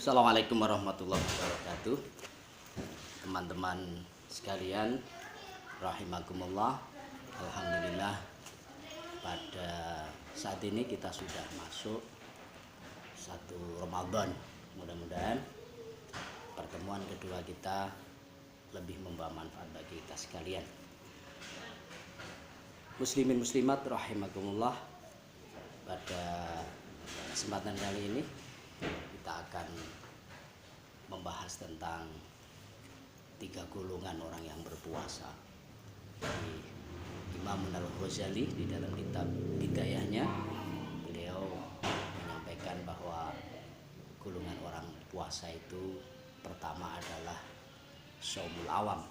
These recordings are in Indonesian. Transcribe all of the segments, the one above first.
Assalamualaikum warahmatullahi wabarakatuh. Teman-teman sekalian, rahimakumullah. Alhamdulillah, pada saat ini kita sudah masuk satu Ramadan. Mudah-mudahan pertemuan kedua kita lebih membawa manfaat bagi kita sekalian. Muslimin muslimat rahimakumullah, pada kesempatan kali ini kita akan membahas tentang 3 golongan orang yang berpuasa. Imam Al-Ghazali di dalam kitab Bidayahnya, beliau menyampaikan bahwa golongan orang puasa itu pertama adalah shaumul awam.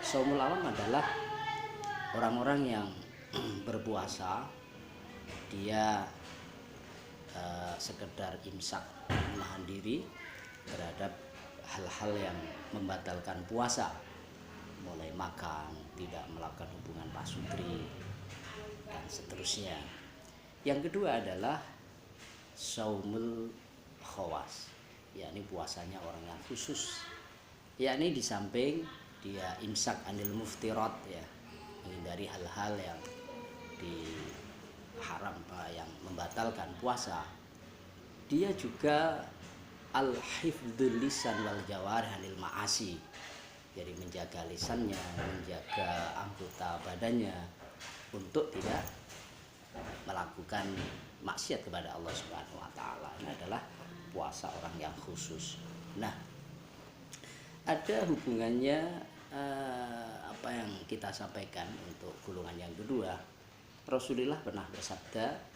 Shaumul awam adalah orang-orang yang berpuasa, dia sekedar imsak, menahan diri terhadap hal-hal yang membatalkan puasa, mulai makan, tidak melakukan hubungan pasutri, dan seterusnya. Yang kedua adalah shaumul khawas, yakni puasanya orang yang khusus, yakni di samping dia imsak anil muftirat, ya, menghindari hal-hal yang haram, yang membatalkan puasa, dia juga al-hifdzul lisan wal jawarih anil ma'asi, jadi menjaga lisannya, menjaga anggota badannya untuk tidak melakukan maksiat kepada Allah Subhanahu wa taala. Ini adalah puasa orang yang khusus. Nah, ada hubungannya apa yang kita sampaikan untuk golongan yang kedua. Rasulullah pernah bersabda,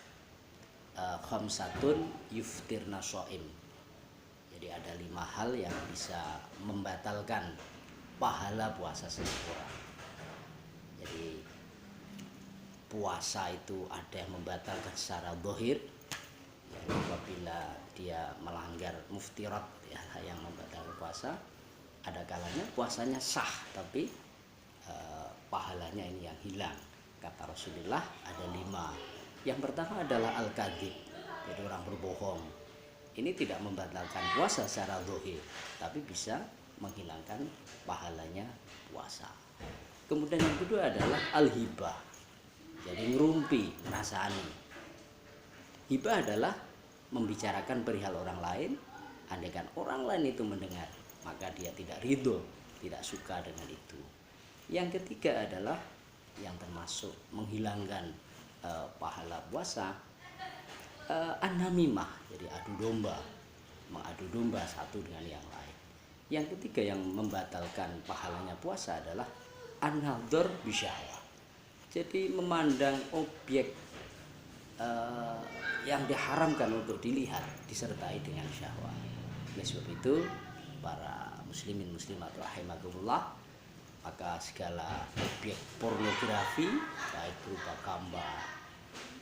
khamsatun yuftirna shaim. Jadi ada 5 hal yang bisa membatalkan pahala puasa seseorang. Jadi puasa itu ada yang membatalkan secara zahir, yaitu apabila dia melanggar muftirat, ya, yang membatalkan puasa. Ada kalanya puasanya sah tapi pahalanya ini yang hilang. Kata Rasulullah ada 5. Yang pertama adalah al-kadzib, jadi orang berbohong. Ini tidak membatalkan puasa secara zahir, tapi bisa menghilangkan pahalanya puasa. Kemudian yang kedua adalah al-hibah, jadi ngerumpi, ngerasani. Hibah adalah membicarakan perihal orang lain, andaikan orang lain itu mendengar, maka dia tidak ridho, tidak suka dengan itu. Yang ketiga adalah yang termasuk menghilangkan pahala puasa, an-namimah, jadi adu domba, mengadu domba satu dengan yang lain. Yang ketiga yang membatalkan pahalanya puasa adalah an-nadhar bisyahwah, jadi memandang objek yang diharamkan untuk dilihat disertai dengan syahwat. Oleh sebab itu, para muslimin muslimat rahimakumullah, maka segala objek pornografi, baik berupa gambar,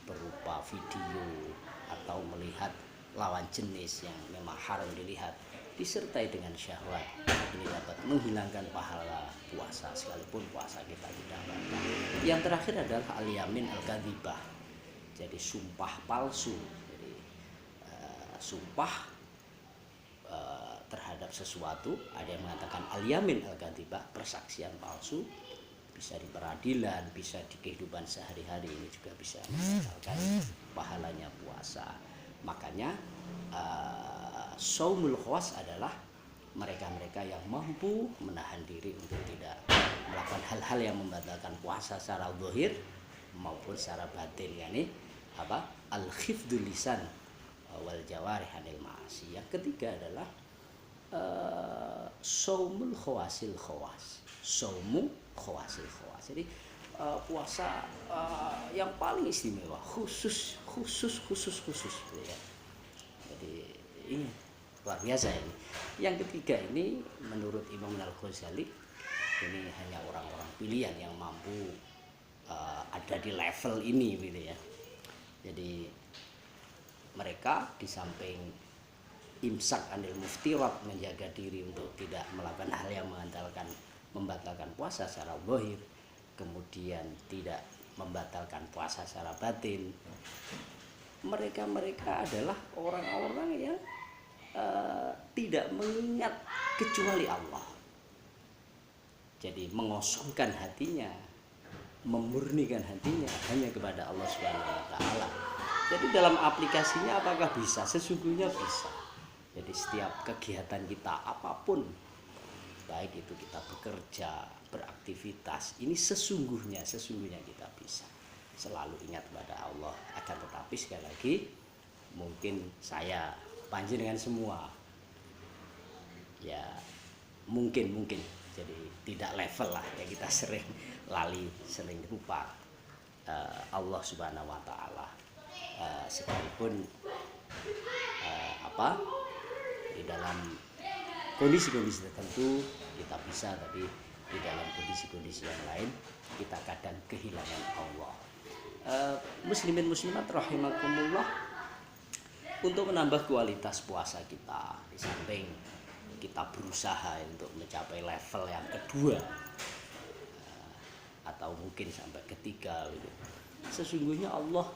berupa video, atau melihat lawan jenis yang memang haram dilihat disertai dengan syahwat, ini dapat menghilangkan pahala puasa sekalipun puasa kita tidak batal. Yang terakhir adalah al-yamin al-kadzibah, jadi sumpah palsu. Jadi sumpah terhadap sesuatu, ada yang mengatakan al-yamin al-kadzibah, persaksian palsu, bisa di peradilan, bisa di kehidupan sehari-hari, ini juga bisa membatalkan pahalanya puasa. Makanya shaumul khawas adalah mereka-mereka yang mampu menahan diri untuk tidak melakukan hal-hal yang membatalkan puasa secara zahir maupun secara batin, yakni apa? Al-khifdzul lisan wal jawarih anil ma'asi. Yang ketiga adalah shaumul khawasil khawas, shaumu khawasil khawas. Jadi puasa yang paling istimewa, khusus gitu ya. Jadi ini luar biasa ini. Yang ketiga ini menurut Imam Al-Ghazali, ini hanya orang-orang pilihan yang mampu ada di level ini gitu ya. Jadi mereka di samping imsak anil muftirat, menjaga diri untuk tidak melakukan hal yang membatalkan puasa secara zahir, kemudian tidak membatalkan puasa secara batin, mereka adalah orang-orang yang tidak mengingat kecuali Allah. Jadi mengosongkan hatinya, memurnikan hatinya hanya kepada Allah Subhanahu wa taala. Jadi dalam aplikasinya apakah bisa? Sesungguhnya bisa. Jadi setiap kegiatan kita apapun, baik itu kita bekerja, beraktivitas, ini sesungguhnya kita bisa selalu ingat kepada Allah. Akan tetapi sekali lagi, mungkin saya panjenengan semua ya mungkin jadi tidak level lah ya, kita sering lali, sering lupa Allah Subhanahu wa taala. Sekalipun di dalam kondisi-kondisi tertentu kita bisa, tapi di dalam kondisi-kondisi yang lain kita kadang kehilangan Allah. Muslimin muslimat rahimakumullah, untuk menambah kualitas puasa kita, di samping kita berusaha untuk mencapai level yang kedua atau mungkin sampai ketiga gitu. Sesungguhnya Allah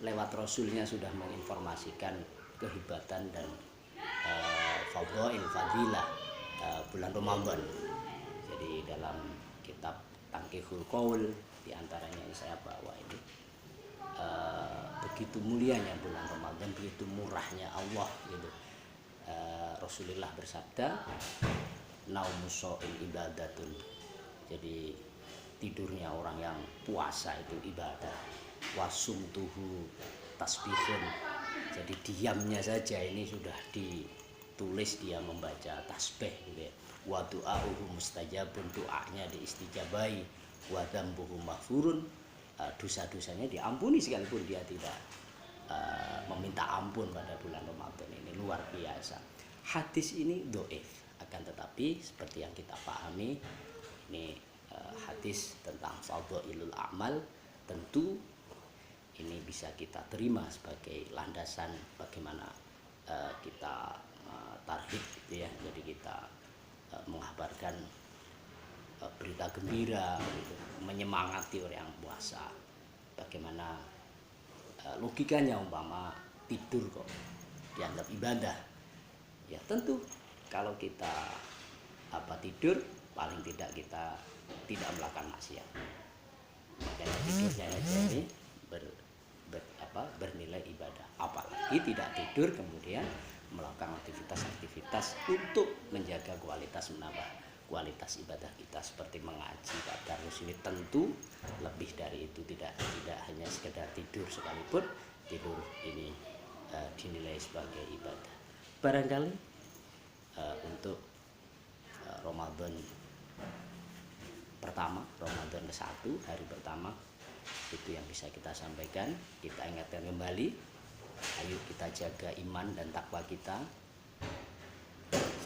lewat Rasulnya sudah menginformasikan kehebatan dan fadilah bulan Ramadan. Jadi dalam kitab Tanqihul Qaul diantaranya yang saya bawa ini, begitu mulianya bulan Ramadan, begitu murahnya Allah gitu. Rasulullah bersabda, naumus shaim ibadatun. Jadi tidurnya orang yang puasa itu ibadah. Wasumtuhu tasbihun. Jadi diamnya saja ini sudah ditulis dia membaca tasbih gitu ya. Wa du'auhu mustajabun, doanya diistijabai. Wa dzambuhu maghfurun, dosa-dosanya diampuni sekalipun dia tidak meminta ampun pada bulan Ramadan ini. Luar biasa. Hadis ini dhaif, akan tetapi seperti yang kita pahami ini hadis tentang fadhailul amal, tentu ini bisa kita terima sebagai landasan bagaimana kita tarhib gitu ya. Jadi kita mengabarkan berita gembira gitu, menyemangati orang yang puasa. Bagaimana logikanya umpama tidur kok dianggap ibadah? Ya tentu kalau kita tidur, paling tidak kita tidak melakukan maksiat. Makanya tidurnya aja ini bernilai ibadah. Apalagi tidak tidur kemudian melakukan aktivitas-aktivitas untuk menjaga kualitas, menambah kualitas ibadah kita seperti mengaji, tadarus. Ini tentu lebih dari itu, tidak hanya sekedar tidur, sekalipun tidur ini dinilai sebagai ibadah. Barangkali untuk Ramadan pertama, Ramadan ke-1, hari pertama, itu yang bisa kita sampaikan. Kita ingatkan kembali, ayo kita jaga iman dan takwa kita.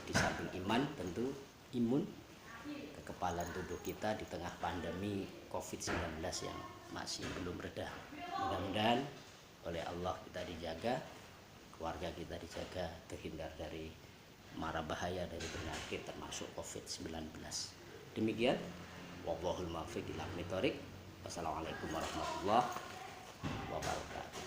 Di samping iman tentu imun, kekebalan tubuh kita di tengah pandemi COVID-19 yang masih belum reda. Mudah-mudahan oleh Allah kita dijaga, keluarga kita dijaga, terhindar dari mara bahaya dari penyakit termasuk COVID-19. Demikian, wallahul muwaffiq ila aqwamit thoriq. Wassalamualaikum warahmatullahi wabarakatuh.